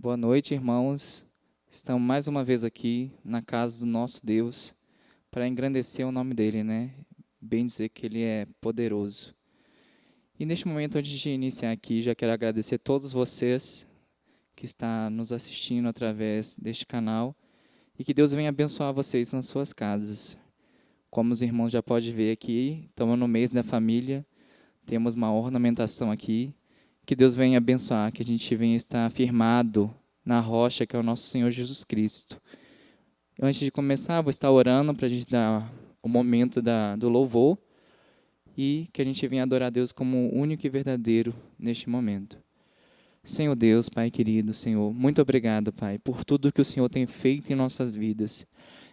Boa noite, irmãos. Estamos mais uma vez aqui na casa do nosso Deus para engrandecer o nome dele, né? Bem dizer que ele é poderoso. E neste momento, antes de iniciar aqui, já quero agradecer a todos vocês que estão nos assistindo através deste canal e que Deus venha abençoar vocês nas suas casas. Como os irmãos já podem ver aqui, estamos no mês da família, temos uma ornamentação aqui. Que Deus venha abençoar, que a gente venha estar firmado na rocha que é o nosso Senhor Jesus Cristo. Antes de começar, vou estar orando para a gente dar o momento do louvor e que a gente venha adorar a Deus como único e verdadeiro neste momento. Senhor Deus, Pai querido, Senhor, muito obrigado, Pai, por tudo que o Senhor tem feito em nossas vidas.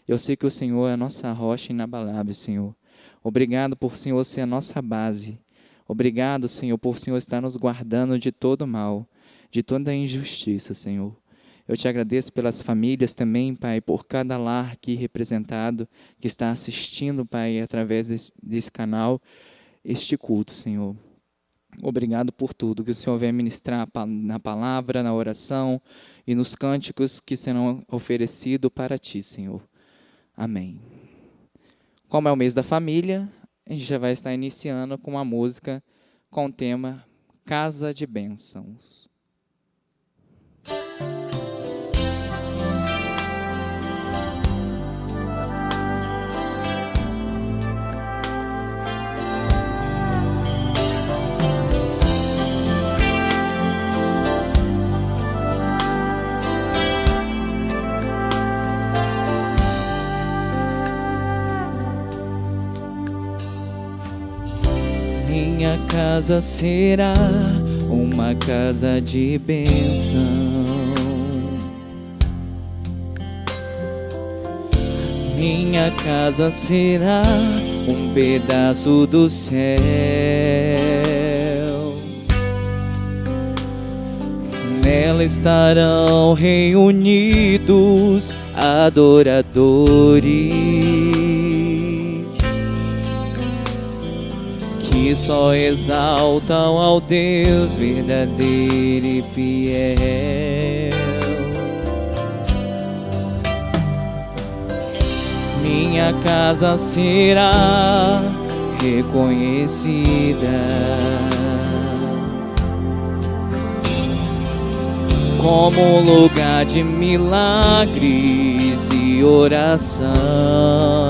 Eu sei que o Senhor é a nossa rocha inabalável, Senhor. Obrigado por o Senhor ser a nossa base. Obrigado, Senhor, por o Senhor estar nos guardando de todo mal, de toda injustiça, Senhor. Eu te agradeço pelas famílias também, Pai, por cada lar aqui representado, que está assistindo, Pai, através desse canal, este culto, Senhor. Obrigado por tudo que o Senhor vem ministrar na palavra, na oração e nos cânticos que serão oferecidos para Ti, Senhor. Amém. Como é o mês da família, a gente já vai estar iniciando com uma música com o tema Casa de Bênçãos. Minha casa será uma casa de bênção. Minha casa será um pedaço do céu. Nela estarão reunidos adoradores que só exaltam ao Deus verdadeiro e fiel. Minha casa será reconhecida como lugar de milagres e oração,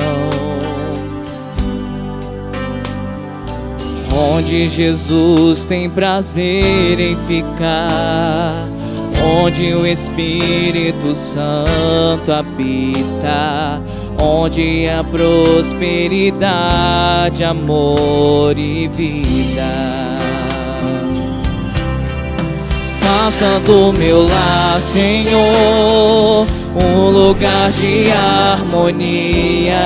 onde Jesus tem prazer em ficar, onde o Espírito Santo habita, onde há prosperidade, amor e vida. Faça do meu lar, Senhor, um lugar de harmonia.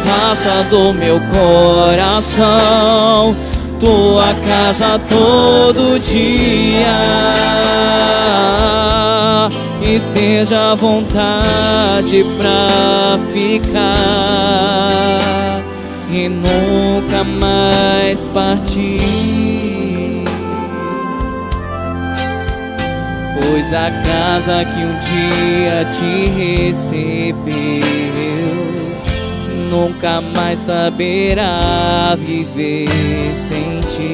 Faça do meu coração tua casa todo dia. Esteja à vontade pra ficar e nunca mais partir. Pois a casa que um dia te recebeu nunca mais saberá viver sem ti.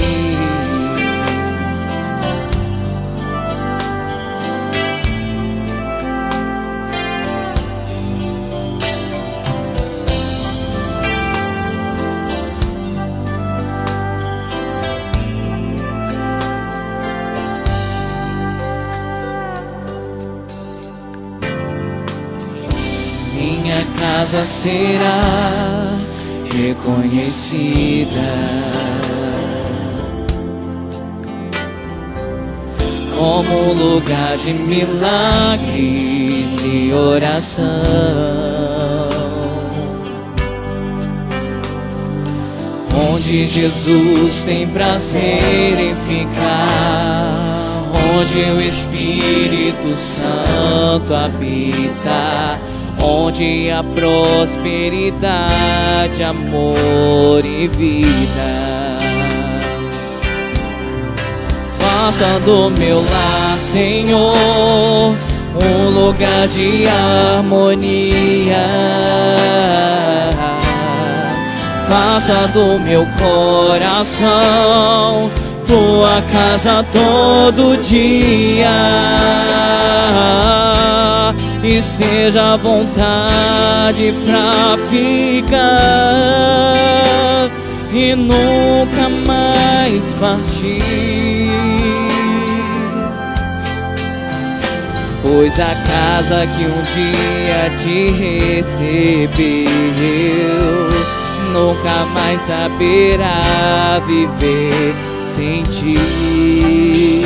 Minha casa será reconhecida como lugar de milagres e oração, onde Jesus tem prazer em ficar, onde o Espírito Santo habita, onde há prosperidade, amor e vida. Faça do meu lar, Senhor, um lugar de harmonia. Faça do meu coração tua casa todo dia. Esteja à vontade pra ficar e nunca mais partir. Pois a casa que um dia te recebeu nunca mais saberá viver sem ti.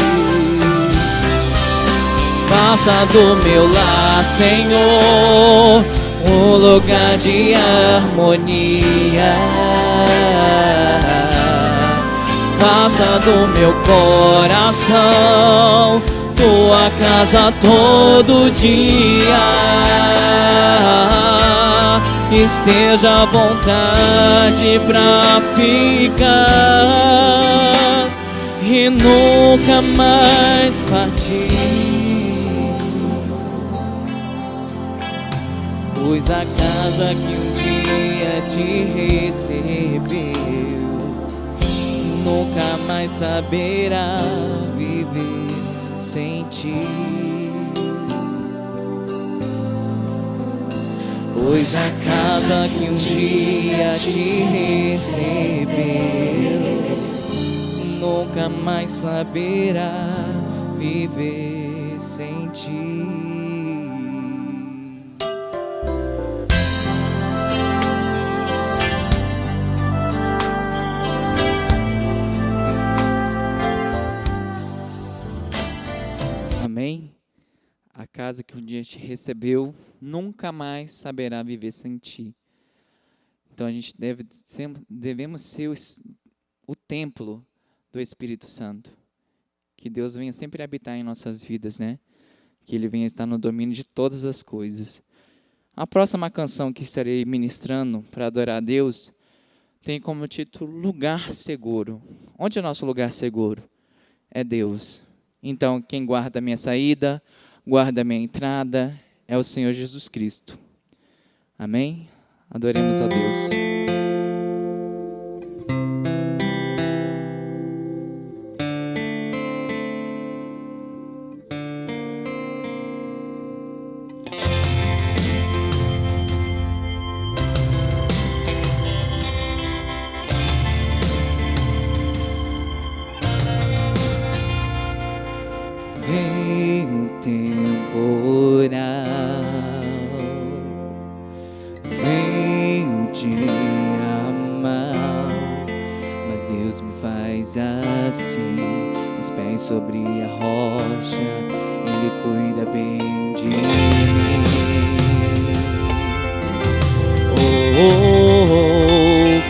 Faça do meu lar, Senhor, um lugar de harmonia. Faça do meu coração tua casa todo dia. Esteja à vontade pra ficar e nunca mais partir. Pois a casa que um dia te recebeu nunca mais saberá viver sem ti. Pois a casa que um dia te recebeu nunca mais saberá viver sem ti. Amém? A casa que um dia te recebeu nunca mais saberá viver sem ti. Então a gente devemos ser o templo do Espírito Santo. Que Deus venha sempre habitar em nossas vidas, né? Que Ele venha estar no domínio de todas as coisas. A próxima canção que estarei ministrando para adorar a Deus tem como título Lugar Seguro. Onde é o nosso lugar seguro? É Deus. Então quem guarda a minha saída, guarda a minha entrada, é o Senhor Jesus Cristo. Amém? Adoremos a Deus. Vem um temporal, vem um dia mau, mas Deus me faz assim, meus pés sobre a rocha, Ele cuida bem de mim.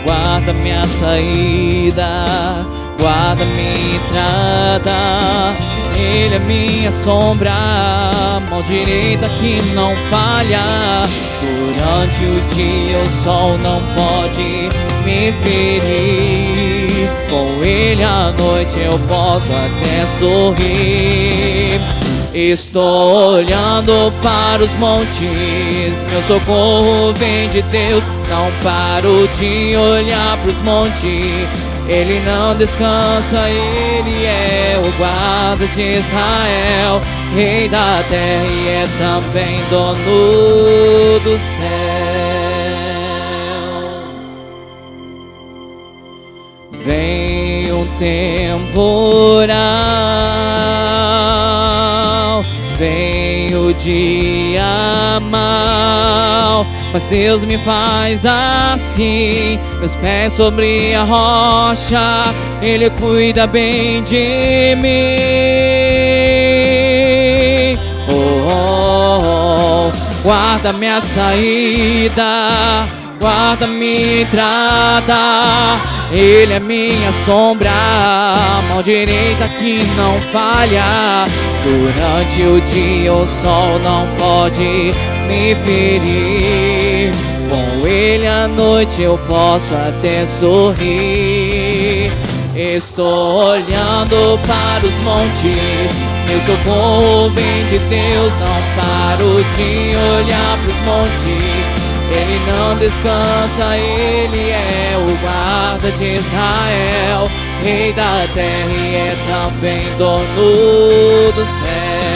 Guarda minha saída, guarda minha entrada, Ele é minha sombra, mão direita que não falha. Durante o dia o sol não pode me ferir, com Ele à noite eu posso até sorrir. Estou olhando para os montes, meu socorro vem de Deus. Não paro de olhar para os montes, Ele não descansa, Ele é o guarda de Israel, Rei da terra e é também dono do céu. Vem um temporal, vem o dia mau, mas Deus me faz assim, meus pés sobre a rocha, Ele cuida bem de mim. Guarda minha saída, guarda minha entrada, Ele é minha sombra, mão direita que não falha. Durante o dia o sol não pode me ferir, com Ele à noite eu posso até sorrir. Estou olhando para os montes, meu socorro vem de Deus. Não paro de olhar para os montes, Ele não descansa, Ele é o guarda de Israel, Rei da terra e é também dono do céu.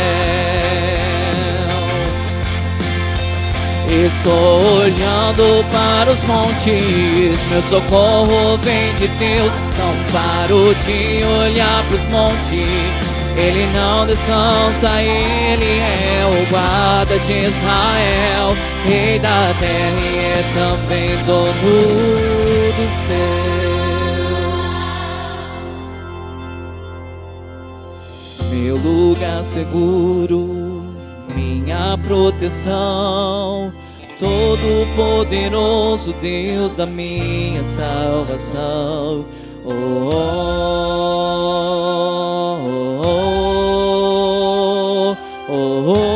Estou olhando para os montes, meu socorro vem de Deus. Não paro de olhar para os montes, Ele não descansa, Ele é o guarda de Israel, Rei da terra e é também dono do céu. Meu lugar seguro, minha proteção, Todo-Poderoso Deus da minha salvação. Oh, oh, oh, oh, oh, oh,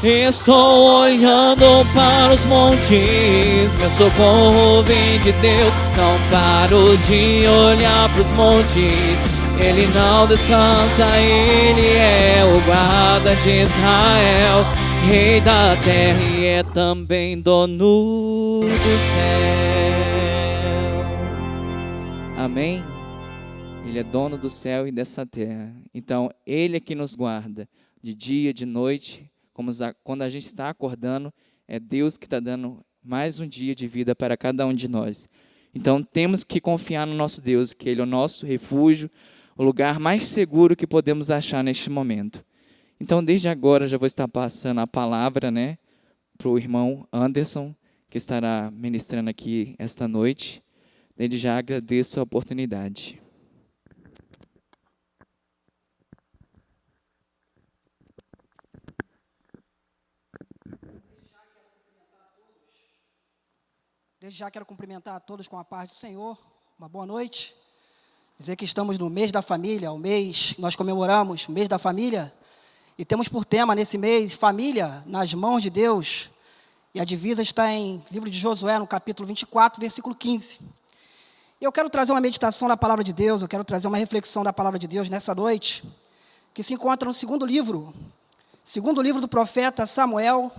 Estou olhando para os montes, meu socorro vem de Deus. Não paro de olhar para os montes, Ele não descansa, Ele é o guarda de Israel, Rei da terra e é também dono do céu. Amém? Ele é dono do céu e dessa terra. Então, Ele é que nos guarda de dia, de noite. Quando a gente está acordando, é Deus que está dando mais um dia de vida para cada um de nós. Então, temos que confiar no nosso Deus, que Ele é o nosso refúgio, o lugar mais seguro que podemos achar neste momento. Então, desde agora, já vou estar passando a palavra, para o irmão Anderson, que estará ministrando aqui esta noite. Desde já agradeço a oportunidade. Desde já quero cumprimentar a todos com a paz do Senhor, uma boa noite, dizer que estamos no mês da família, nós comemoramos o mês da família, e temos por tema nesse mês, família nas mãos de Deus, e a divisa está em livro de Josué, no capítulo 24, versículo 15. E eu quero trazer uma meditação da palavra de Deus, eu quero trazer uma reflexão da palavra de Deus nessa noite, que se encontra no segundo livro do profeta Samuel.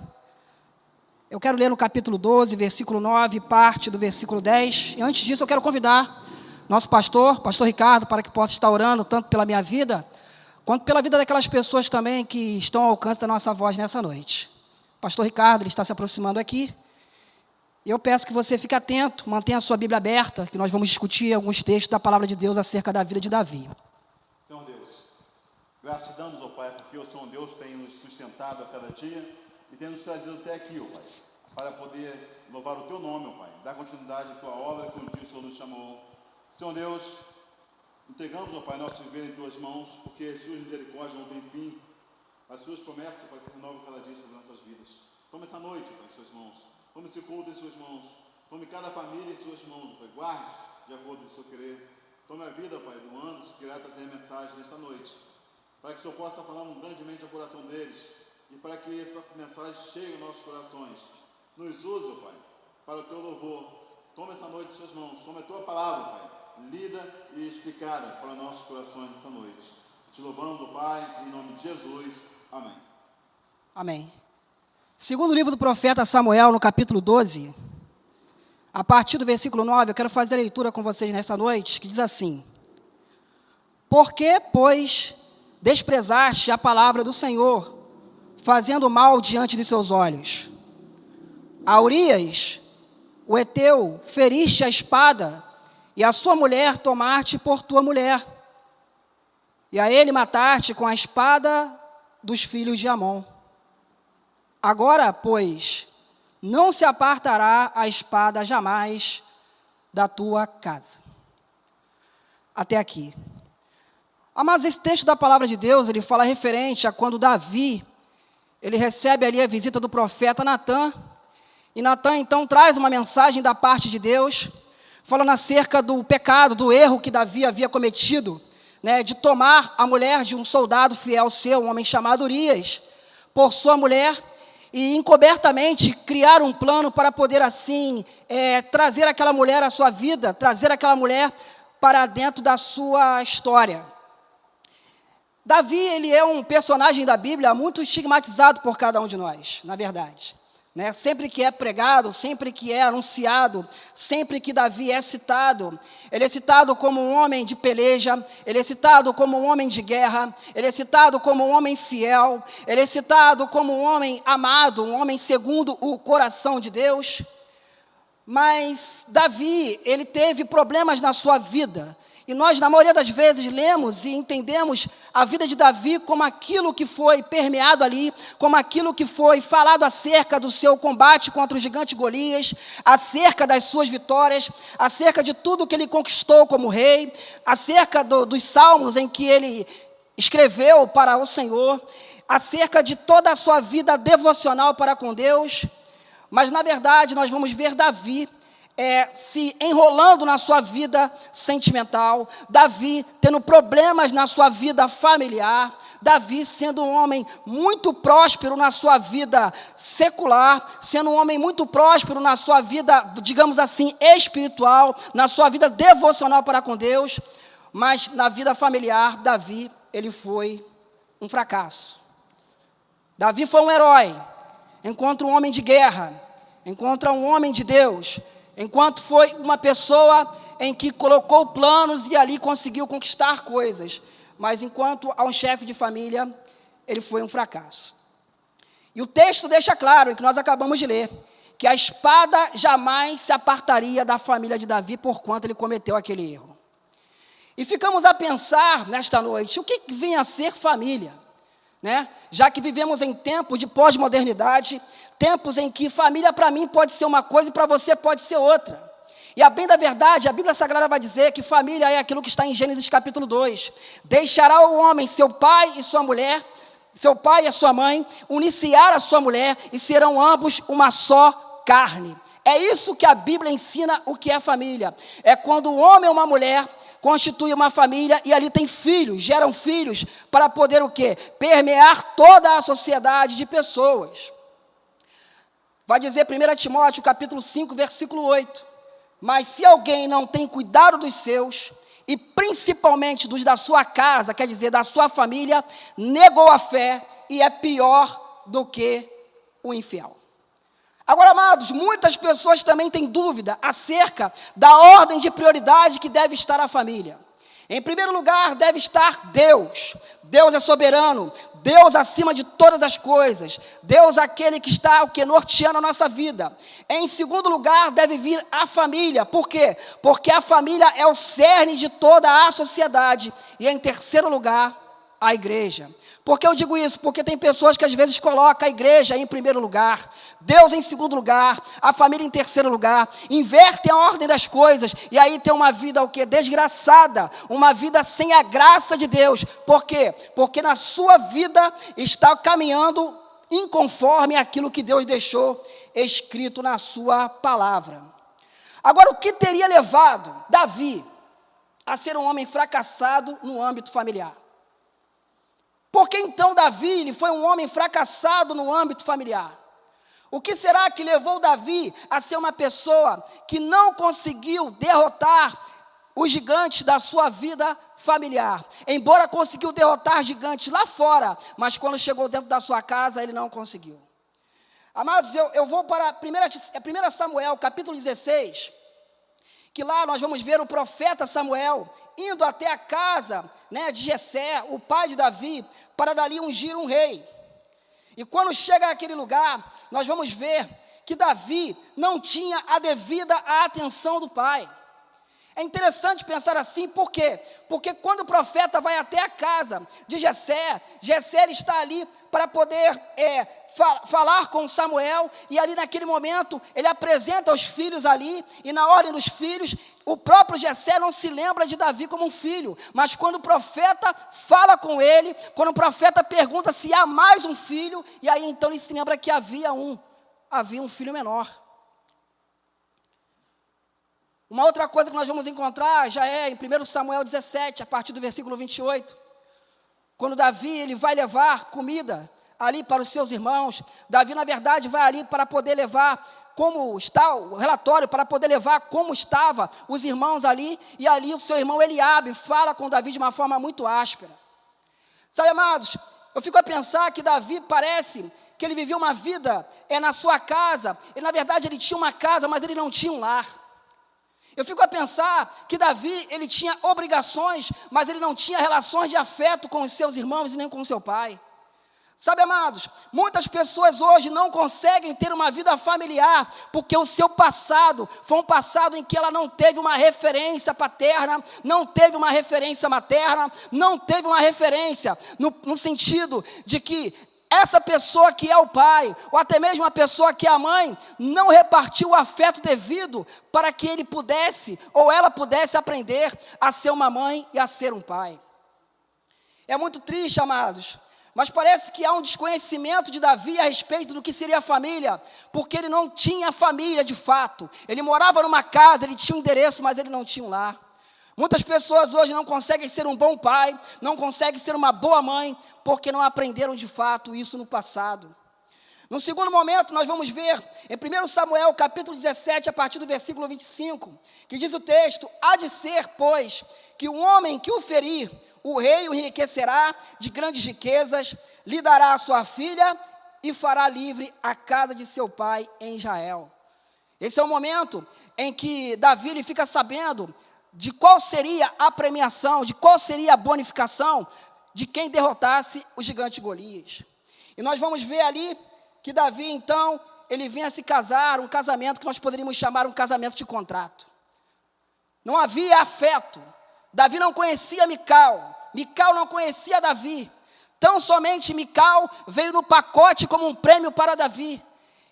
Eu quero ler no capítulo 12, versículo 9, parte do versículo 10. E antes disso, eu quero convidar nosso pastor Ricardo, para que possa estar orando, tanto pela minha vida, quanto pela vida daquelas pessoas também que estão ao alcance da nossa voz nessa noite. Pastor Ricardo, ele está se aproximando aqui. E eu peço que você fique atento, mantenha a sua Bíblia aberta, que nós vamos discutir alguns textos da palavra de Deus acerca da vida de Davi. Senhor Deus, graças te damos, ó Pai, porque o Senhor Deus tem nos sustentado a cada dia e tem nos trazido até aqui, ó Pai, para poder louvar o Teu nome, ó Pai, dar continuidade à Tua obra, como o Senhor nos chamou. Senhor Deus, entregamos, ó Pai, nosso viver em Tuas mãos, porque as Suas misericórdias não têm fim, as Suas promessas, Pai, se renovam cada dia sobre nossas vidas. Tome essa noite, Pai, em Suas mãos, tome esse culto em Suas mãos, tome cada família em Suas mãos, Pai, guarde de acordo com o Seu querer. Tome a vida, Pai, do Anderson, que irá trazer a mensagem nesta noite, para que o Senhor possa falar grandemente ao coração deles, e para que essa mensagem chegue aos nossos corações. Nos use, ó Pai, para o Teu louvor. Toma essa noite em Suas mãos. Toma a Tua palavra, Pai, lida e explicada para nossos corações essa noite. Te louvamos, ó Pai, em nome de Jesus. Amém. Amém. Segundo livro do profeta Samuel, no capítulo 12, a partir do versículo 9, eu quero fazer a leitura com vocês nesta noite, que diz assim: Por que, pois, desprezaste a palavra do Senhor, fazendo mal diante de seus olhos? A Urias, o Heteu, feriste a espada, e a sua mulher tomaste por tua mulher, e a ele mataste com a espada dos filhos de Amon. Agora, pois, não se apartará a espada jamais da tua casa. Até aqui. Amados, esse texto da palavra de Deus, ele fala referente a quando Davi, ele recebe ali a visita do profeta Natã, e Natã, então, traz uma mensagem da parte de Deus, falando acerca do pecado, do erro que Davi havia cometido, né, de tomar a mulher de um soldado fiel seu, um homem chamado Urias, por sua mulher, e encobertamente criar um plano para poder assim trazer aquela mulher à sua vida, trazer aquela mulher para dentro da sua história. Davi, ele é um personagem da Bíblia muito estigmatizado por cada um de nós, na verdade. Né? Sempre que é pregado, sempre que é anunciado, sempre que Davi é citado, ele é citado como um homem de peleja, ele é citado como um homem de guerra, ele é citado como um homem fiel, ele é citado como um homem amado, um homem segundo o coração de Deus. Mas Davi, ele teve problemas na sua vida. E nós, na maioria das vezes, lemos e entendemos a vida de Davi como aquilo que foi permeado ali, como aquilo que foi falado acerca do seu combate contra o gigante Golias, acerca das suas vitórias, acerca de tudo que ele conquistou como rei, acerca dos salmos em que ele escreveu para o Senhor, acerca de toda a sua vida devocional para com Deus. Mas, na verdade, nós vamos ver Davi se enrolando na sua vida sentimental, Davi tendo problemas na sua vida familiar, Davi sendo um homem muito próspero na sua vida secular, sendo um homem muito próspero na sua vida, digamos assim, espiritual, na sua vida devocional para com Deus, mas na vida familiar, Davi, ele foi um fracasso. Davi foi um herói, encontra um homem de guerra, encontra um homem de Deus, enquanto foi uma pessoa em que colocou planos e ali conseguiu conquistar coisas. Mas enquanto a um chefe de família, ele foi um fracasso. E o texto deixa claro, em que nós acabamos de ler, que a espada jamais se apartaria da família de Davi, porquanto ele cometeu aquele erro. E ficamos a pensar nesta noite, o que vem a ser família? Né? Já que vivemos em tempos de pós-modernidade, tempos em que família para mim pode ser uma coisa e para você pode ser outra. E a bem da verdade, a Bíblia Sagrada vai dizer que família é aquilo que está em Gênesis capítulo 2. Deixará o homem seu pai e sua mulher, seu pai e a sua mãe, uniciar a sua mulher e serão ambos uma só carne. É isso que a Bíblia ensina o que é família. É quando o homem ou uma mulher constitui uma família e ali tem filhos, geram filhos para poder o quê? Permear toda a sociedade de pessoas. Vai dizer 1 Timóteo, capítulo 5, versículo 8. Mas se alguém não tem cuidado dos seus, e principalmente dos da sua casa, quer dizer, da sua família, negou a fé e é pior do que o infiel. Agora, amados, muitas pessoas também têm dúvida acerca da ordem de prioridade que deve estar a família. Em primeiro lugar, deve estar Deus. Deus é soberano, Deus acima de todas as coisas. Deus é aquele que está norteando a nossa vida. Em segundo lugar, deve vir a família. Por quê? Porque a família é o cerne de toda a sociedade. E em terceiro lugar, a igreja. Por que eu digo isso? Porque tem pessoas que às vezes colocam a igreja em primeiro lugar, Deus em segundo lugar, a família em terceiro lugar, invertem a ordem das coisas, e aí tem uma vida o quê? Desgraçada, uma vida sem a graça de Deus. Por quê? Porque na sua vida está caminhando inconforme aquilo que Deus deixou escrito na sua palavra. Agora, o que teria levado Davi a ser um homem fracassado no âmbito familiar? Por que então Davi foi um homem fracassado no âmbito familiar? O que será que levou Davi a ser uma pessoa que não conseguiu derrotar os gigantes da sua vida familiar? Embora conseguiu derrotar gigantes lá fora, mas quando chegou dentro da sua casa, ele não conseguiu. Amados, eu vou para 1 Samuel, capítulo 16, que lá nós vamos ver o profeta Samuel indo até a casa, de Jessé, o pai de Davi, para dali ungir um rei. E quando chega àquele lugar, nós vamos ver que Davi não tinha a devida atenção do pai. É interessante pensar assim, por quê? Porque quando o profeta vai até a casa de Jessé, Jessé está ali para poder falar com Samuel, e ali naquele momento, ele apresenta os filhos ali, e na ordem dos filhos, o próprio Jessé não se lembra de Davi como um filho, mas quando o profeta fala com ele, quando o profeta pergunta se há mais um filho, e aí então ele se lembra que havia um filho menor. Uma outra coisa que nós vamos encontrar já é em 1 Samuel 17, a partir do versículo 28. Quando Davi ele vai levar comida ali para os seus irmãos. Davi, na verdade, vai ali para poder levar como está o relatório, para poder levar como estava os irmãos ali. E ali o seu irmão Eliabe fala com Davi de uma forma muito áspera. Sabe, amados, eu fico a pensar que Davi parece que ele vivia uma vida na sua casa. E na verdade ele tinha uma casa, mas ele não tinha um lar. Eu fico a pensar que Davi, ele tinha obrigações, mas ele não tinha relações de afeto com os seus irmãos e nem com o seu pai. Sabe, amados, muitas pessoas hoje não conseguem ter uma vida familiar, porque o seu passado foi um passado em que ela não teve uma referência paterna, não teve uma referência materna, não teve uma referência no sentido de que essa pessoa que é o pai, ou até mesmo a pessoa que é a mãe, não repartiu o afeto devido para que ele pudesse, ou ela pudesse aprender a ser uma mãe e a ser um pai. É muito triste, amados, mas parece que há um desconhecimento de Davi a respeito do que seria a família, porque ele não tinha família de fato. Ele morava numa casa, ele tinha um endereço, mas ele não tinha um lar. Muitas pessoas hoje não conseguem ser um bom pai, não conseguem ser uma boa mãe, porque não aprenderam de fato isso no passado. No segundo momento, nós vamos ver, em 1 Samuel, capítulo 17, a partir do versículo 25, que diz o texto: há de ser, pois, que o homem que o ferir, o rei o enriquecerá de grandes riquezas, lhe dará a sua filha e fará livre a casa de seu pai em Israel. Esse é o momento em que Davi ele fica sabendo de qual seria a premiação, de qual seria a bonificação de quem derrotasse o gigante Golias. E nós vamos ver ali que Davi, então, ele vinha se casar, um casamento que nós poderíamos chamar um casamento de contrato. Não havia afeto. Davi não conhecia Mical, Mical não conhecia Davi. Tão somente Mical veio no pacote como um prêmio para Davi.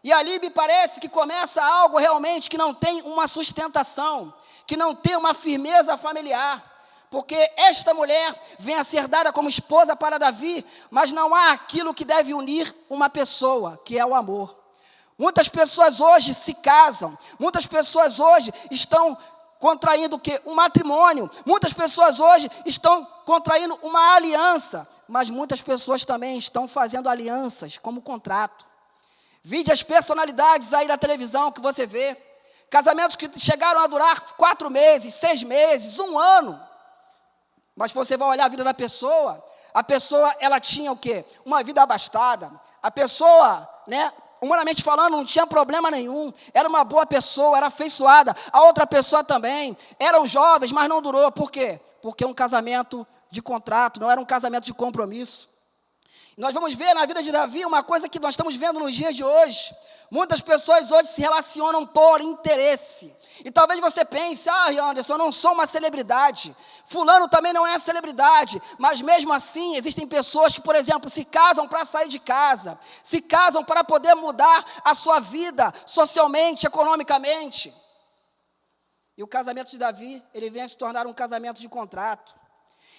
E ali me parece que começa algo realmente que não tem uma sustentação, que não tem uma firmeza familiar, porque esta mulher vem a ser dada como esposa para Davi, mas não há aquilo que deve unir uma pessoa, que é o amor. Muitas pessoas hoje se casam, muitas pessoas hoje estão contraindo o quê? Um matrimônio, muitas pessoas hoje estão contraindo uma aliança, mas muitas pessoas também estão fazendo alianças como contrato. Vide as personalidades aí na televisão que você vê, casamentos que chegaram a durar 4 meses, 6 meses, 1 ano. Mas você vai olhar a vida da pessoa, a pessoa ela tinha o quê? Uma vida abastada. A pessoa, humanamente falando, não tinha problema nenhum. Era uma boa pessoa, era afeiçoada. A outra pessoa também. Eram jovens, mas não durou. Por quê? Porque é um casamento de contrato, não era um casamento de compromisso. Nós vamos ver na vida de Davi uma coisa que nós estamos vendo nos dias de hoje. Muitas pessoas hoje se relacionam por interesse. E talvez você pense: Anderson, eu não sou uma celebridade. Fulano também não é celebridade. Mas mesmo assim, existem pessoas que, por exemplo, se casam para sair de casa. Se casam para poder mudar a sua vida socialmente, economicamente. E o casamento de Davi, ele vem a se tornar um casamento de contrato.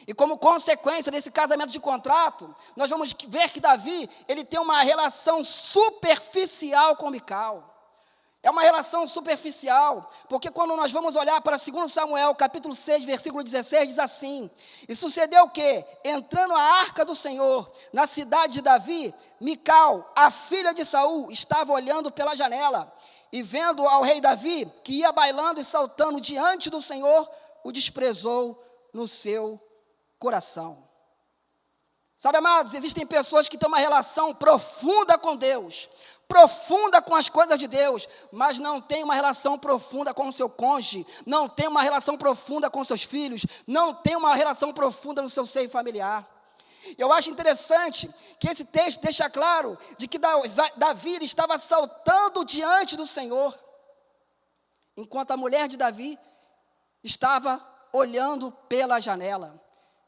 E como consequência desse casamento de contrato, nós vamos ver que Davi, ele tem uma relação superficial com Mical. É uma relação superficial, porque quando nós vamos olhar para 2 Samuel, capítulo 6, versículo 16, diz assim: e sucedeu que, entrando a arca do Senhor na cidade de Davi, Mical, a filha de Saul, estava olhando pela janela, e vendo ao rei Davi, que ia bailando e saltando diante do Senhor, o desprezou no seu coração. Sabe, amados, existem pessoas que têm uma relação profunda com Deus, profunda com as coisas de Deus, mas não tem uma relação profunda com o seu cônjuge, não tem uma relação profunda com seus filhos, não tem uma relação profunda no seu seio familiar. Eu acho interessante que esse texto deixa claro de que Davi estava saltando diante do Senhor, enquanto a mulher de Davi estava olhando pela janela.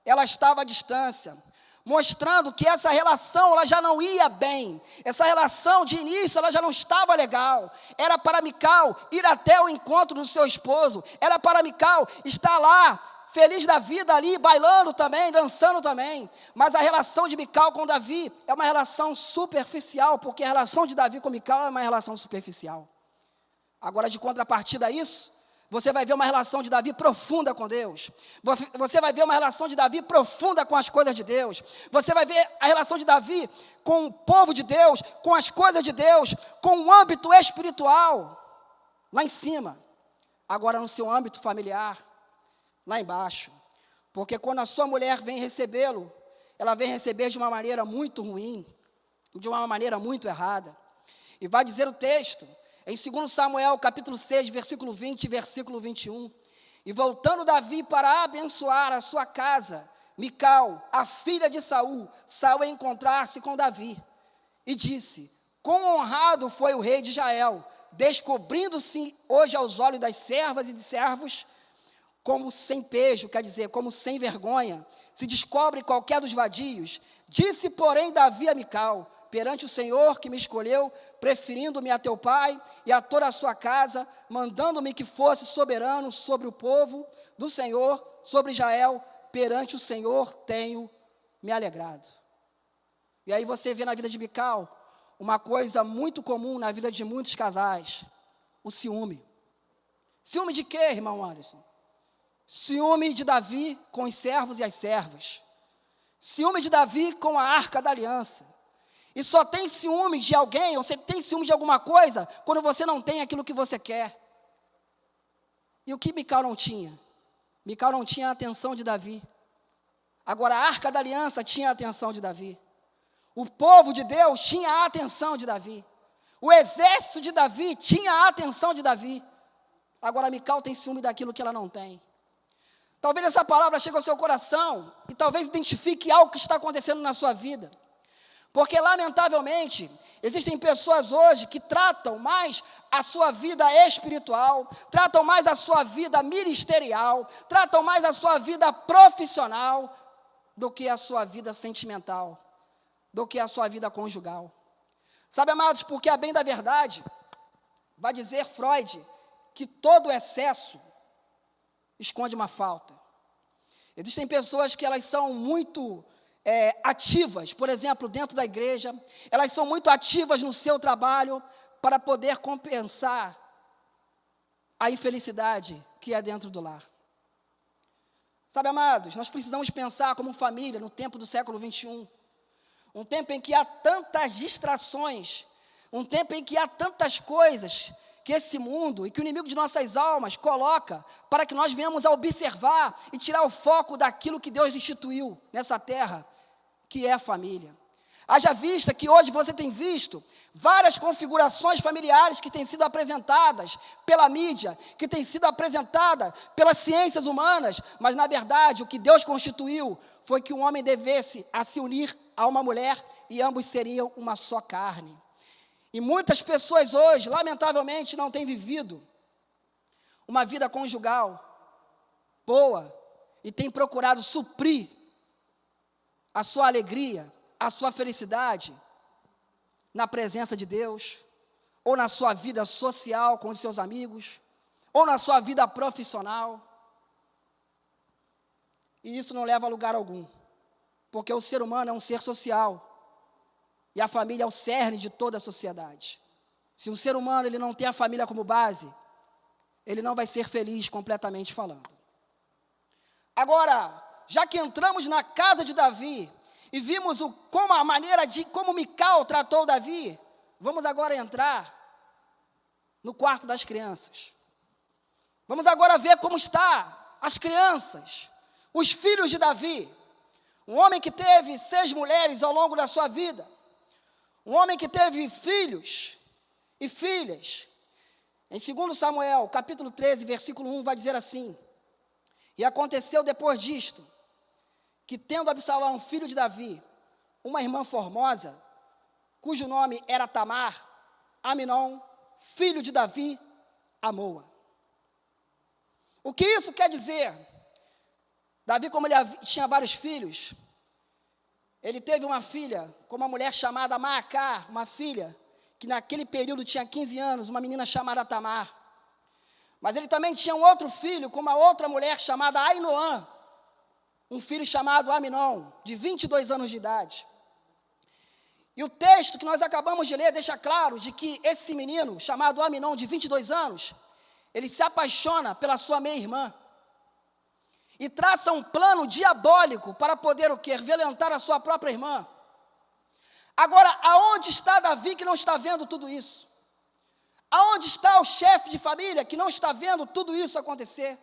Ela estava à distância, mostrando que essa relação ela já não ia bem. Essa relação de início ela já não estava legal. Era para Mical ir até o encontro do seu esposo. Era para Mical estar lá, feliz da vida ali, bailando também, dançando também. Mas a relação de Mical com Davi é uma relação superficial, porque a relação de Davi com Mical é uma relação superficial. Agora, de contrapartida a isso, Você vai ver uma relação de Davi profunda com Deus. Você vai ver uma relação de Davi profunda com as coisas de Deus. Você vai ver a relação de Davi com o povo de Deus, com as coisas de Deus, com o âmbito espiritual, lá em cima. Agora no seu âmbito familiar, lá embaixo. Porque quando a sua mulher vem recebê-lo, ela vem receber de uma maneira muito ruim, de uma maneira muito errada. E vai dizer o texto, em 2 Samuel, capítulo 6, versículo 20 e versículo 21. E voltando Davi para abençoar a sua casa, Mical, a filha de Saul, saiu a encontrar-se com Davi. E disse, quão honrado foi o rei de Israel, descobrindo-se hoje aos olhos das servas e de servos, como sem pejo, quer dizer, como sem vergonha, se descobre qualquer dos vadios. Disse, porém, Davi a Mical, perante o Senhor que me escolheu, preferindo-me a teu pai e a toda a sua casa, mandando-me que fosse soberano sobre o povo do Senhor, sobre Israel, perante o Senhor tenho me alegrado. E aí você vê na vida de Mical uma coisa muito comum na vida de muitos casais, o ciúme. Ciúme de quê, irmão Alisson? Ciúme de Davi com os servos e as servas. Ciúme de Davi com a arca da aliança. E só tem ciúme de alguém, ou você tem ciúme de alguma coisa, quando você não tem aquilo que você quer. E o que Mical não tinha? Mical não tinha a atenção de Davi. Agora a arca da aliança tinha a atenção de Davi. O povo de Deus tinha a atenção de Davi. O exército de Davi tinha a atenção de Davi. Agora Mical tem ciúme daquilo que ela não tem. Talvez essa palavra chegue ao seu coração e talvez identifique algo que está acontecendo na sua vida. Porque, lamentavelmente, existem pessoas hoje que tratam mais a sua vida espiritual, tratam mais a sua vida ministerial, tratam mais a sua vida profissional do que a sua vida sentimental, do que a sua vida conjugal. Sabe, amados, porque a bem da verdade, vai dizer Freud, que todo excesso esconde uma falta. Existem pessoas que elas são muito ativas, por exemplo, dentro da igreja, elas são muito ativas no seu trabalho para poder compensar a infelicidade que é dentro do lar. Sabe, amados, nós precisamos pensar como família no tempo do século 21, um tempo em que há tantas distrações, um tempo em que há tantas coisas que esse mundo e que o inimigo de nossas almas coloca para que nós venhamos a observar e tirar o foco daquilo que Deus instituiu nessa terra, que é a família. Haja vista que hoje você tem visto várias configurações familiares que têm sido apresentadas pela mídia, que têm sido apresentadas pelas ciências humanas, mas na verdade o que Deus constituiu foi que um homem devesse a se unir a uma mulher e ambos seriam uma só carne. E muitas pessoas hoje, lamentavelmente, não têm vivido uma vida conjugal boa e têm procurado suprir a sua alegria, a sua felicidade na presença de Deus, ou na sua vida social com os seus amigos, ou na sua vida profissional. E isso não leva a lugar algum, porque o ser humano é um ser social. E a família é o cerne de toda a sociedade. Se um ser humano ele não tem a família como base, ele não vai ser feliz completamente falando. Agora, já que entramos na casa de Davi e vimos como Mical tratou Davi, vamos agora entrar no quarto das crianças. Vamos agora ver como está as crianças, os filhos de Davi. Um homem que teve 6 mulheres ao longo da sua vida. Um homem que teve filhos e filhas. Em 2 Samuel, capítulo 13, versículo 1, vai dizer assim: e aconteceu depois disto, que tendo Absalão, filho de Davi, uma irmã formosa, cujo nome era Tamar, Aminon, filho de Davi, amou-a. O que isso quer dizer? Davi, como ele tinha vários filhos, ele teve uma filha com uma mulher chamada Maacá, uma filha que naquele período tinha 15 anos, uma menina chamada Tamar. Mas ele também tinha um outro filho com uma outra mulher chamada Ainoã, um filho chamado Aminon, de 22 anos de idade. E o texto que nós acabamos de ler deixa claro de que esse menino, chamado Aminon, de 22 anos, ele se apaixona pela sua meia-irmã e traça um plano diabólico para poder o quê? Violentar a sua própria irmã. Agora, aonde está Davi que não está vendo tudo isso? Aonde está o chefe de família que não está vendo tudo isso acontecer?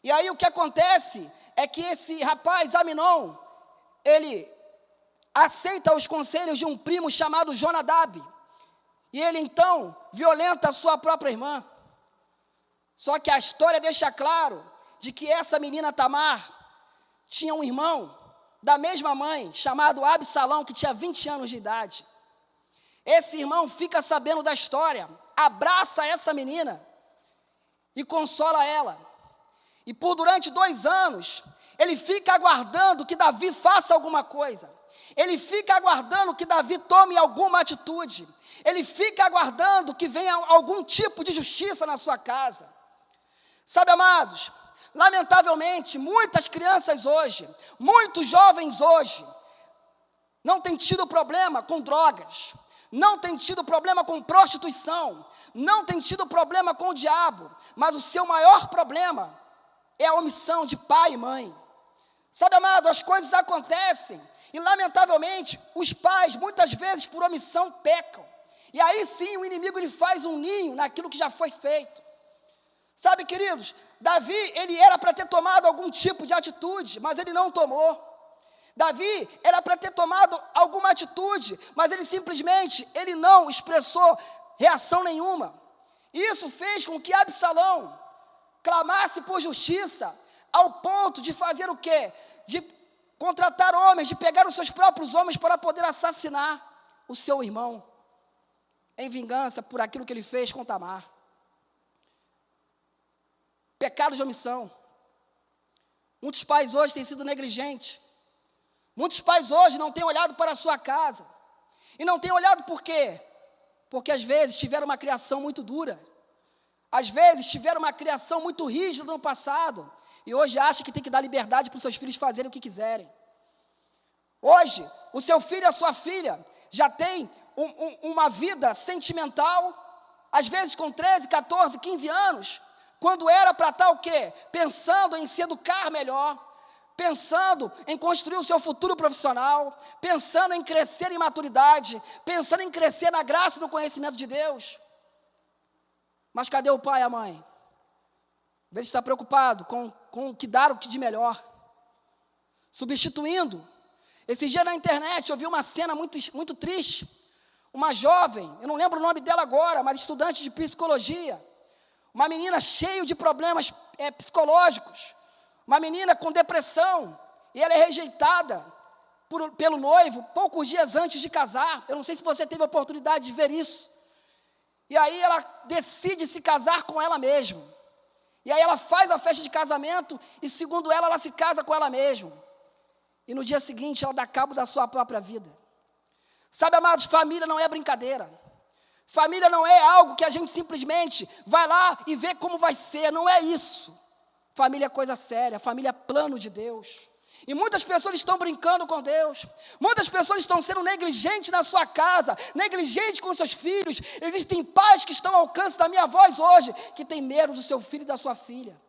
E aí o que acontece é que esse rapaz, Aminon, ele aceita os conselhos de um primo chamado Jonadab. E ele então violenta a sua própria irmã. Só que a história deixa claro de que essa menina Tamar tinha um irmão da mesma mãe, chamado Absalão, que tinha 20 anos de idade. Esse irmão fica sabendo da história, abraça essa menina e consola ela. E durante 2 anos, ele fica aguardando que Davi faça alguma coisa. Ele fica aguardando que Davi tome alguma atitude. Ele fica aguardando que venha algum tipo de justiça na sua casa. Sabe, amados, lamentavelmente, muitas crianças hoje, muitos jovens hoje, não têm tido problema com drogas, não têm tido problema com prostituição, não têm tido problema com o diabo, mas o seu maior problema é a omissão de pai e mãe. Sabe, amado, as coisas acontecem e, lamentavelmente, os pais, muitas vezes, por omissão, pecam. E aí sim o inimigo ele faz um ninho naquilo que já foi feito. Sabe, queridos, Davi, ele era para ter tomado algum tipo de atitude, mas ele não tomou. Davi era para ter tomado alguma atitude, mas ele simplesmente, ele não expressou reação nenhuma. Isso fez com que Absalão clamasse por justiça, ao ponto de fazer o quê? De contratar homens, de pegar os seus próprios homens para poder assassinar o seu irmão, em vingança por aquilo que ele fez com Tamar. Pecado de omissão. Muitos pais hoje têm sido negligentes. Muitos pais hoje não têm olhado para a sua casa. E não têm olhado por quê? Porque às vezes tiveram uma criação muito dura. Às vezes tiveram uma criação muito rígida no passado. E hoje acham que tem que dar liberdade para os seus filhos fazerem o que quiserem. Hoje, o seu filho e a sua filha já têm uma vida sentimental, às vezes com 13, 14, 15 anos, quando era para estar o quê? Pensando em se educar melhor, pensando em construir o seu futuro profissional, pensando em crescer em maturidade, pensando em crescer na graça e no conhecimento de Deus. Mas cadê o pai e a mãe? Às vezes está preocupado com o que dar o que de melhor, substituindo. Esse dia na internet eu vi uma cena muito triste. Uma jovem, eu não lembro o nome dela agora, mas estudante de psicologia, uma menina cheia de problemas psicológicos, uma menina com depressão, e ela é rejeitada pelo noivo poucos dias antes de casar. Eu não sei se você teve a oportunidade de ver isso. E aí ela decide se casar com ela mesma. E aí ela faz a festa de casamento e, segundo ela se casa com ela mesma. E no dia seguinte ela dá cabo da sua própria vida. Sabe, amados, família não é brincadeira. Família não é algo que a gente simplesmente vai lá e vê como vai ser. Não é isso. Família é coisa séria. Família é plano de Deus. E muitas pessoas estão brincando com Deus. Muitas pessoas estão sendo negligentes na sua casa, negligentes com seus filhos. Existem pais que estão ao alcance da minha voz hoje, que têm medo do seu filho e da sua filha.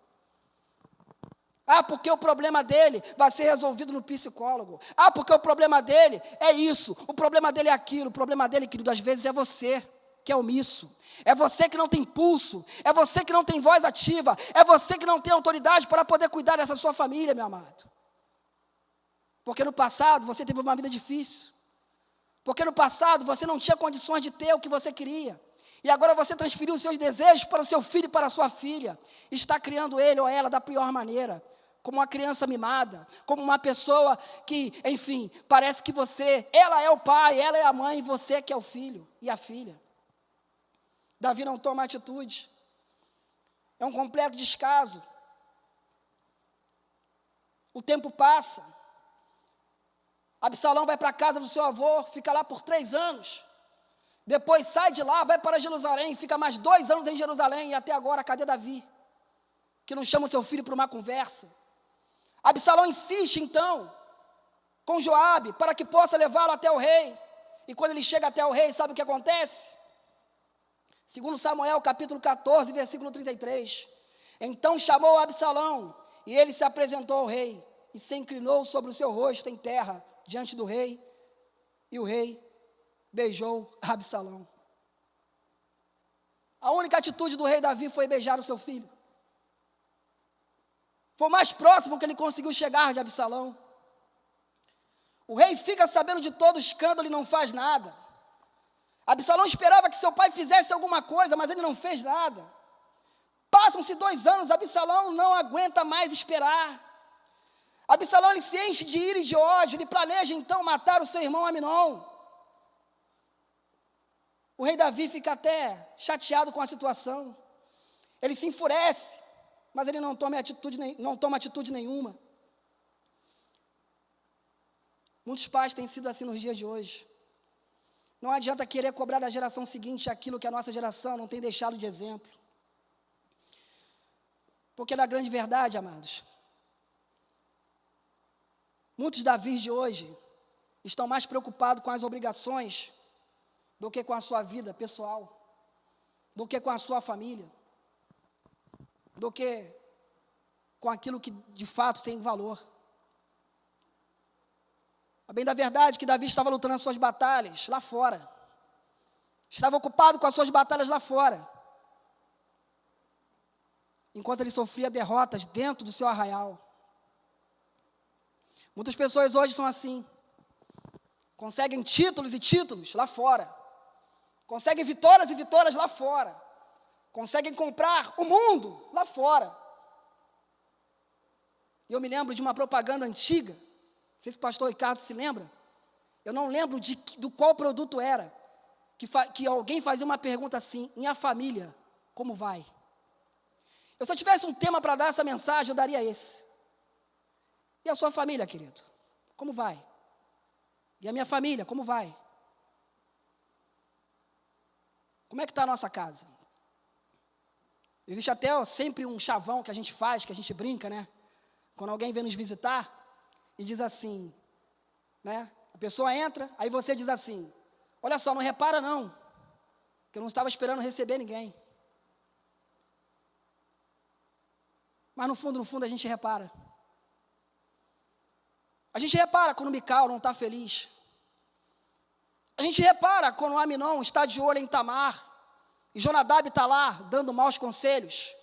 Ah, porque o problema dele vai ser resolvido no psicólogo. Ah, porque o problema dele é isso. O problema dele é aquilo. O problema dele, querido, às vezes é você que é omisso. É você que não tem pulso. É você que não tem voz ativa. É você que não tem autoridade para poder cuidar dessa sua família, meu amado. Porque no passado você teve uma vida difícil. Porque no passado você não tinha condições de ter o que você queria. E agora você transferiu os seus desejos para o seu filho e para a sua filha. E está criando ele ou ela da pior maneira. Como uma criança mimada. Como uma pessoa que, enfim, parece que ela é o pai, ela é a mãe, e você que é o filho e a filha. Davi não toma atitude. É um completo descaso. O tempo passa. Absalão vai para a casa do seu avô, fica lá por 3 anos. Depois sai de lá, vai para Jerusalém, fica mais 2 anos em Jerusalém. E até agora, cadê Davi? Que não chama o seu filho para uma conversa. Absalão insiste, então, com Joabe, para que possa levá-lo até o rei. E quando ele chega até o rei, sabe o que acontece? Segundo Samuel, capítulo 14, versículo 33. Então chamou Absalão, e ele se apresentou ao rei, e se inclinou sobre o seu rosto em terra, diante do rei, e o rei beijou Absalão. A única atitude do rei Davi foi beijar o seu filho. Foi o mais próximo que ele conseguiu chegar de Absalão. O rei fica sabendo de todo o escândalo e não faz nada. Absalão esperava que seu pai fizesse alguma coisa, mas ele não fez nada. Passam-se 2 anos, Absalão não aguenta mais esperar. Absalão ele se enche de ira e de ódio, ele planeja então matar o seu irmão Aminon. O rei Davi fica até chateado com a situação. Ele se enfurece, mas ele não toma atitude nenhuma. Muitos pais têm sido assim nos dias de hoje. Não adianta querer cobrar da geração seguinte aquilo que a nossa geração não tem deixado de exemplo. Porque na grande verdade, amados, muitos Davis de hoje estão mais preocupados com as obrigações do que com a sua vida pessoal, do que com a sua família, do que com aquilo que de fato tem valor. A bem da verdade que Davi estava lutando as suas batalhas lá fora. Estava ocupado com as suas batalhas lá fora. Enquanto ele sofria derrotas dentro do seu arraial. Muitas pessoas hoje são assim. Conseguem títulos e títulos lá fora. Conseguem vitórias e vitórias lá fora. Conseguem comprar o mundo lá fora. E eu me lembro de uma propaganda antiga. Não sei se o pastor Ricardo se lembra. Eu não lembro do qual produto era. Que alguém fazia uma pergunta assim: e a família, como vai? Se eu tivesse um tema para dar essa mensagem, eu daria esse. E a sua família, querido? Como vai? E a minha família, como vai? Como é que está a nossa casa? Existe até sempre um chavão que a gente faz, que a gente brinca, né? Quando alguém vem nos visitar e diz assim, né? A pessoa entra, aí você diz assim: olha só, não repara não, que eu não estava esperando receber ninguém. Mas no fundo a gente repara. A gente repara quando o Mical não está feliz. A gente repara quando o Aminon está de olho em Tamar e Jonadab está lá dando maus conselhos.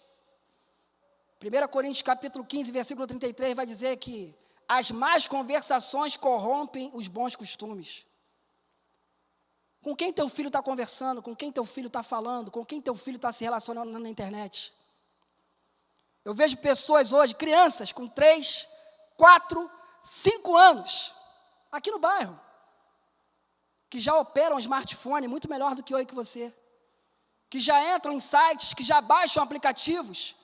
1 Coríntios capítulo 15, versículo 33 vai dizer que as más conversações corrompem os bons costumes. Com quem teu filho está conversando, com quem teu filho está falando, com quem teu filho está se relacionando na internet. Eu vejo pessoas hoje, crianças com 3, 4, 5 anos, aqui no bairro, que já operam um smartphone muito melhor do que eu e que você, que já entram em sites, que já baixam aplicativos,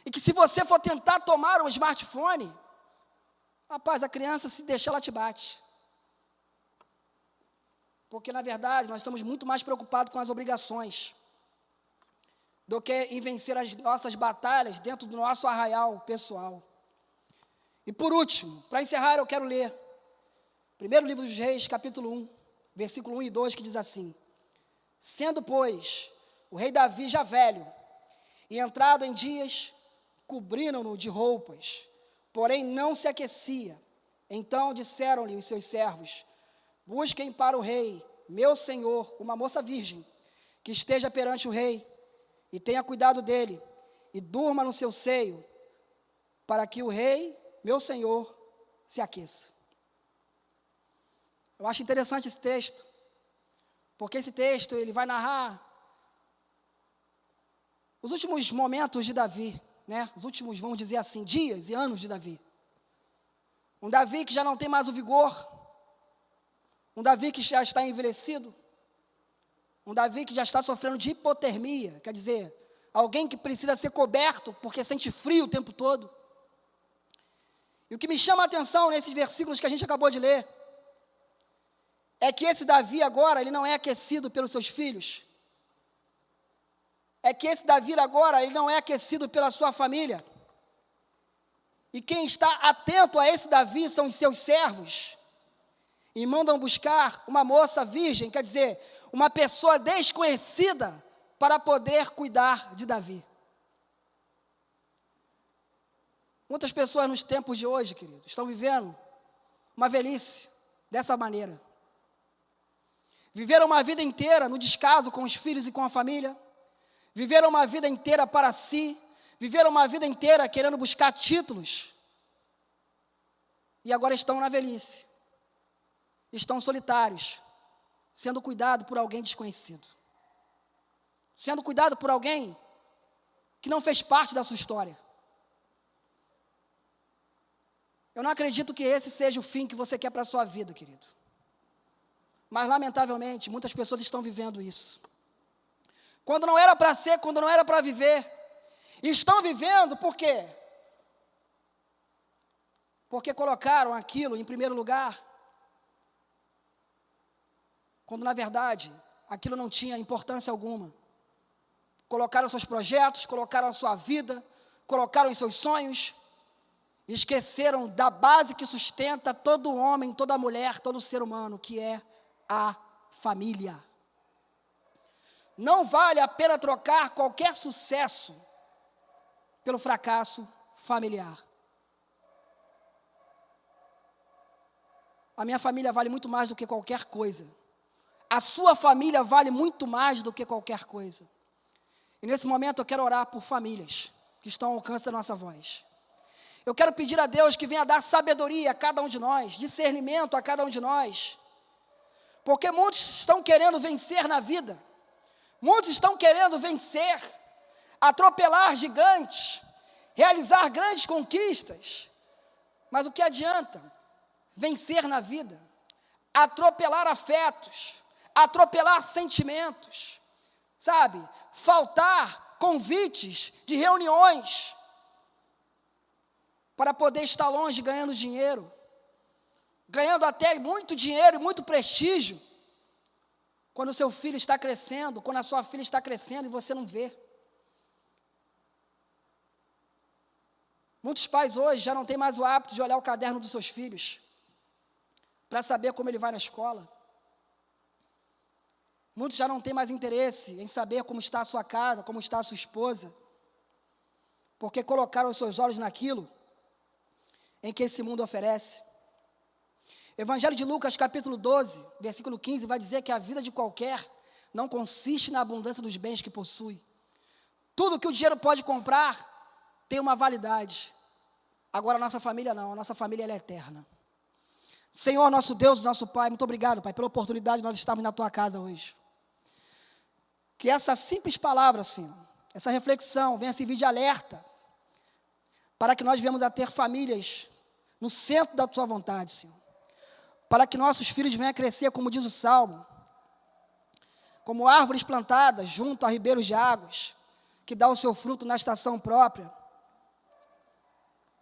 e que se você for tentar tomar um smartphone, rapaz, a criança, se deixar, ela te bate. Porque, na verdade, nós estamos muito mais preocupados com as obrigações do que em vencer as nossas batalhas dentro do nosso arraial pessoal. E por último, para encerrar, eu quero ler primeiro livro dos Reis, capítulo 1, versículo 1 e 2, que diz assim: sendo, pois, o rei Davi já velho, e entrado em dias, cobriram-no de roupas, porém não se aquecia. Então disseram-lhe os seus servos: busquem para o rei, meu senhor, uma moça virgem, que esteja perante o rei, e tenha cuidado dele, e durma no seu seio, para que o rei, meu senhor, se aqueça. Eu acho interessante esse texto, porque esse texto ele vai narrar os últimos momentos de Davi, né? Os últimos, vamos dizer assim, dias e anos de Davi. Um Davi que já não tem mais o vigor, um Davi que já está envelhecido, um Davi que já está sofrendo de hipotermia, quer dizer, alguém que precisa ser coberto porque sente frio o tempo todo. E o que me chama a atenção nesses versículos que a gente acabou de ler, é que esse Davi agora, ele não é aquecido pelos seus filhos. É que esse Davi agora, ele não é aquecido pela sua família. E quem está atento a esse Davi são os seus servos. E mandam buscar uma moça virgem, quer dizer, uma pessoa desconhecida para poder cuidar de Davi. Muitas pessoas nos tempos de hoje, querido, estão vivendo uma velhice dessa maneira. Viveram uma vida inteira no descaso com os filhos e com a família. Viveram uma vida inteira para si. Viveram uma vida inteira querendo buscar títulos. E agora estão na velhice. Estão solitários, sendo cuidados por alguém desconhecido. Sendo cuidado por alguém que não fez parte da sua história. Eu não acredito que esse seja o fim que você quer para a sua vida, querido. Mas, lamentavelmente, muitas pessoas estão vivendo isso. Quando não era para ser, quando não era para viver. E estão vivendo por quê? Porque colocaram aquilo em primeiro lugar, quando, na verdade, aquilo não tinha importância alguma. Colocaram seus projetos, colocaram a sua vida, colocaram os seus sonhos, e esqueceram da base que sustenta todo homem, toda mulher, todo ser humano, que é a família. Não vale a pena trocar qualquer sucesso pelo fracasso familiar. A minha família vale muito mais do que qualquer coisa. A sua família vale muito mais do que qualquer coisa. E nesse momento eu quero orar por famílias que estão ao alcance da nossa voz. Eu quero pedir a Deus que venha dar sabedoria a cada um de nós, discernimento a cada um de nós. Porque muitos estão querendo vencer na vida. Muitos estão querendo vencer, atropelar gigantes, realizar grandes conquistas. Mas o que adianta vencer na vida? Atropelar afetos, atropelar sentimentos, sabe? Faltar convites de reuniões para poder estar longe ganhando dinheiro, ganhando até muito dinheiro e muito prestígio, quando o seu filho está crescendo, quando a sua filha está crescendo e você não vê. Muitos pais hoje já não têm mais o hábito de olhar o caderno dos seus filhos, para saber como ele vai na escola. Muitos já não têm mais interesse em saber como está a sua casa, como está a sua esposa, porque colocaram os seus olhos naquilo em que esse mundo oferece. Evangelho de Lucas, capítulo 12, versículo 15, vai dizer que a vida de qualquer não consiste na abundância dos bens que possui. Tudo que o dinheiro pode comprar tem uma validade. Agora a nossa família não, a nossa família ela é eterna. Senhor, nosso Deus, nosso Pai, muito obrigado, Pai, pela oportunidade de nós estarmos na Tua casa hoje. Que essa simples palavra, Senhor, essa reflexão venha servir de alerta, para que nós venhamos a ter famílias no centro da Tua vontade, Senhor. Para que nossos filhos venham a crescer, como diz o Salmo, como árvores plantadas junto a ribeiros de águas, que dá o seu fruto na estação própria,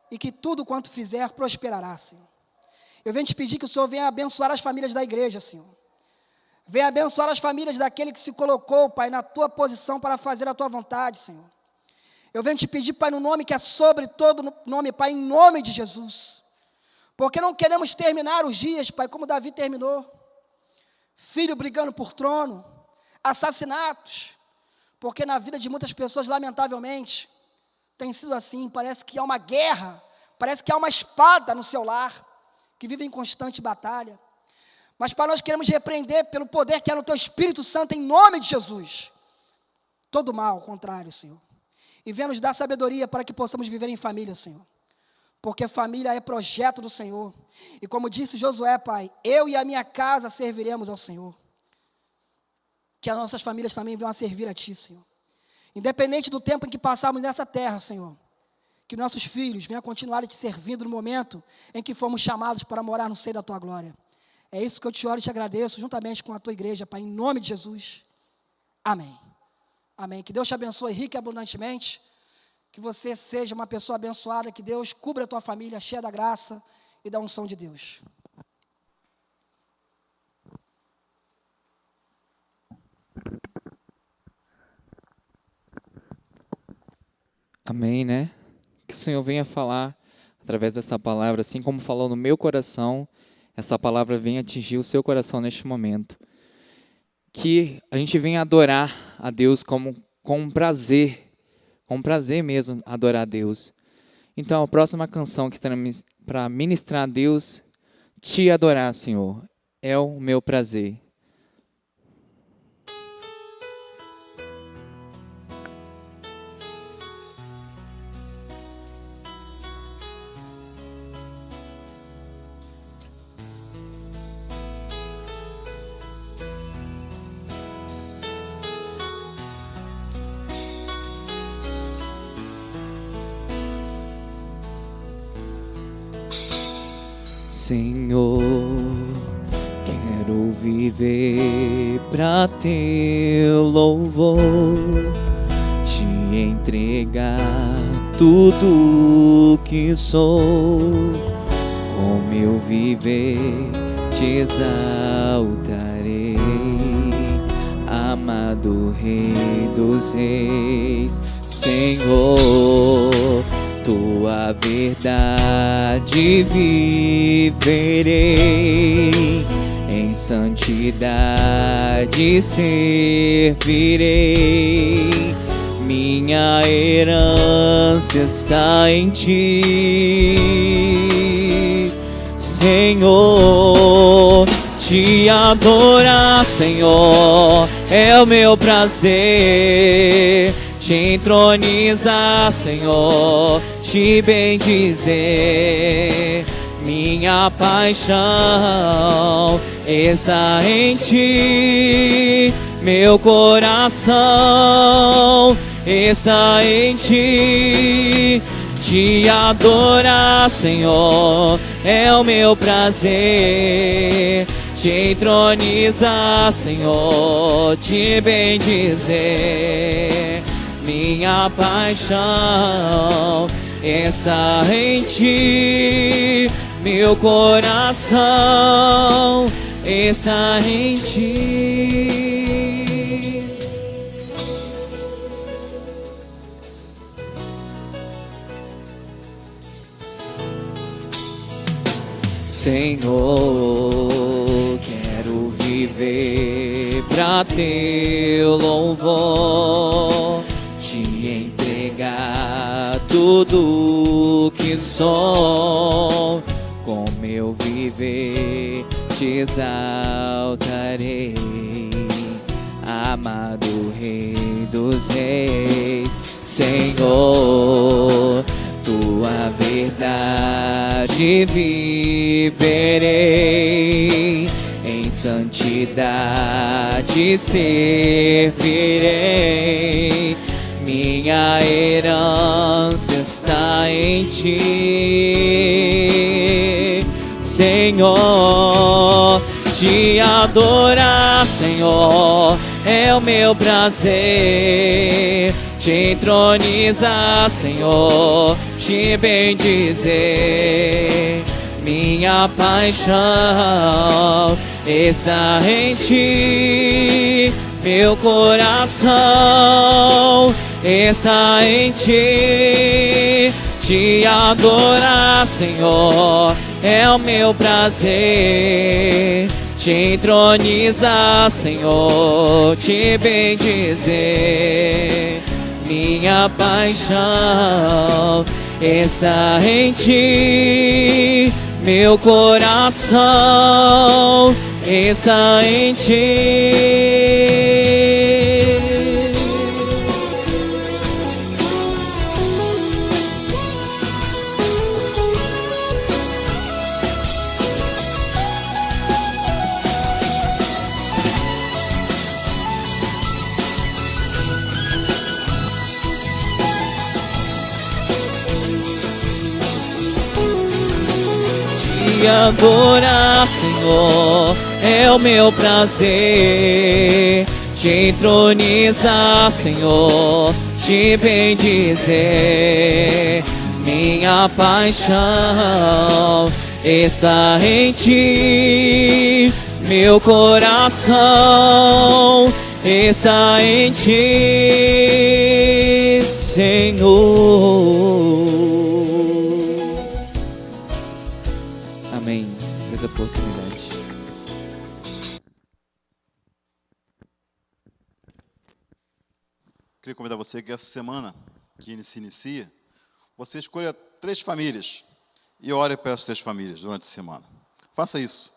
e que tudo quanto fizer prosperará, Senhor. Eu venho te pedir que o Senhor venha abençoar as famílias da igreja, Senhor. Venha abençoar as famílias daquele que se colocou, Pai, na Tua posição para fazer a Tua vontade, Senhor. Eu venho te pedir, Pai, no nome que é sobre todo nome, Pai, em nome de Jesus. Porque não queremos terminar os dias, Pai, como Davi terminou. Filho brigando por trono, assassinatos. Porque na vida de muitas pessoas, lamentavelmente, tem sido assim. Parece que há uma guerra, parece que há uma espada no seu lar, que vive em constante batalha. Mas, Pai, nós queremos repreender pelo poder que é no Teu Espírito Santo, em nome de Jesus. Todo mal, ao contrário, Senhor. E venha nos dar sabedoria para que possamos viver em família, Senhor. Porque família é projeto do Senhor. E como disse Josué, Pai, eu e a minha casa serviremos ao Senhor. Que as nossas famílias também venham a servir a Ti, Senhor. Independente do tempo em que passarmos nessa terra, Senhor. Que nossos filhos venham a continuar te servindo no momento em que fomos chamados para morar no seio da Tua glória. É isso que eu te oro e te agradeço, juntamente com a Tua igreja, Pai, em nome de Jesus. Amém. Amém. Que Deus te abençoe rica e abundantemente. Que você seja uma pessoa abençoada. Que Deus cubra a tua família, cheia da graça e da unção de Deus. Amém, né? Que o Senhor venha falar através dessa palavra, assim como falou no meu coração, essa palavra venha atingir o seu coração neste momento. que a gente venha adorar a Deus com prazer mesmo adorar a Deus. Então, a próxima canção que estará para ministrar a Deus, te adorar, Senhor, é o meu prazer. Senhor, quero viver pra teu louvor, te entregar tudo que sou. Com meu viver te exaltarei, amado Rei dos Reis. Senhor, tua verdade viverei, em santidade servirei. Minha herança está em ti, Senhor. Te adorar, Senhor, é o meu prazer. Te entronizar, Senhor, te bendizer. Minha paixão está em ti, meu coração está em ti. Te adorar, Senhor, é o meu prazer. Te entronizar, Senhor, te bendizer. Minha paixão está em ti, meu coração está em ti. Senhor, quero viver pra teu louvor, te entregar tudo que sou. Com meu viver te exaltarei, amado Rei dos Reis. Senhor, tua verdade viverei, em santidade servirei. Minha herança está em ti, Senhor. Te adorar, Senhor, é o meu prazer. Te entronizar, Senhor, te bendizer. Minha paixão está em ti, meu coração está em ti. Te adorar, Senhor, é o meu prazer. Te entronizar, Senhor, te bendizer. Minha paixão está em ti, meu coração está em ti. Te adorar, Senhor, é o meu prazer. Te entronizar, Senhor, te bendizer. Minha paixão está em ti, meu coração está em ti, Senhor. Amém. Essa oportunidade. queria convidar você que essa semana que se inicia, você escolha 3 famílias e ore para essas 3 famílias durante a semana. Faça isso,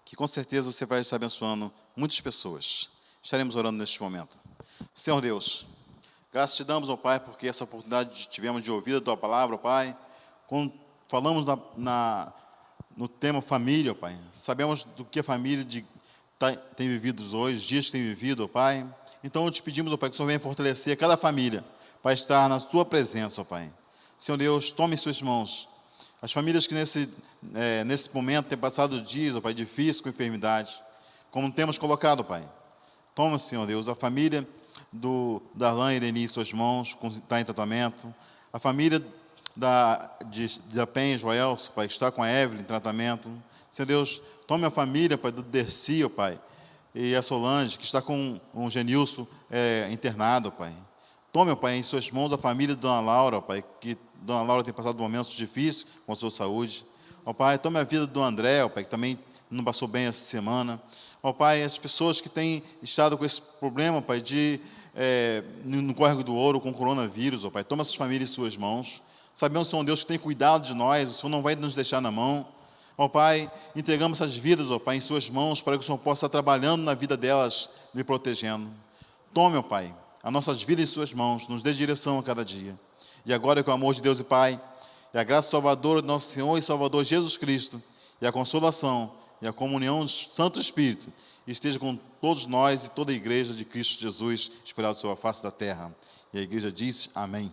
que com certeza você vai estar abençoando muitas pessoas. Estaremos orando neste momento. Senhor Deus, graças te damos, ó Pai, porque essa oportunidade tivemos de ouvir a Tua palavra, ó Pai. Quando falamos no tema família, ó Pai, sabemos do que a família tem vivido hoje, os dias que tem vivido, ó Pai. Então, te pedimos, ó Pai, que o Senhor venha fortalecer cada família para estar na Tua presença, ó Pai. Senhor Deus, tome em Suas mãos as famílias que nesse momento têm passado dias, ó Pai, difíceis com enfermidade, como temos colocado, ó Pai. Toma, Senhor Deus, a família do Darlan e Ireni em Suas mãos, que está em tratamento, a família da Pen e Joel, Pai, que está com a Evelyn em tratamento. Senhor Deus, tome a família, Pai, do Dercy, ó Pai, e a Solange, que está com o Genilson internado, Pai. Tome, ó Pai, em Suas mãos a família de Dona Laura, ó Pai, que Dona Laura tem passado momentos difíceis com a sua saúde. Ó Pai, tome a vida do André, ó Pai, que também não passou bem essa semana. Ó Pai, as pessoas que têm estado com esse problema, Pai, no córrego do ouro, com o coronavírus, ó Pai, toma essas famílias em Suas mãos. Sabemos, Senhor Deus, que tem cuidado de nós, o Senhor não vai nos deixar na mão. Ó Pai, entregamos essas vidas, ó Pai, em Suas mãos, para que o Senhor possa estar trabalhando na vida delas, me protegendo. Tome, ó Pai, as nossas vidas em Suas mãos, nos dê direção a cada dia. E agora, com o amor de Deus e Pai, e a graça salvadora do nosso Senhor e Salvador Jesus Cristo, e a consolação, e a comunhão do Santo Espírito, esteja com todos nós e toda a igreja de Cristo Jesus, esperado sobre a face da terra. E a igreja diz amém.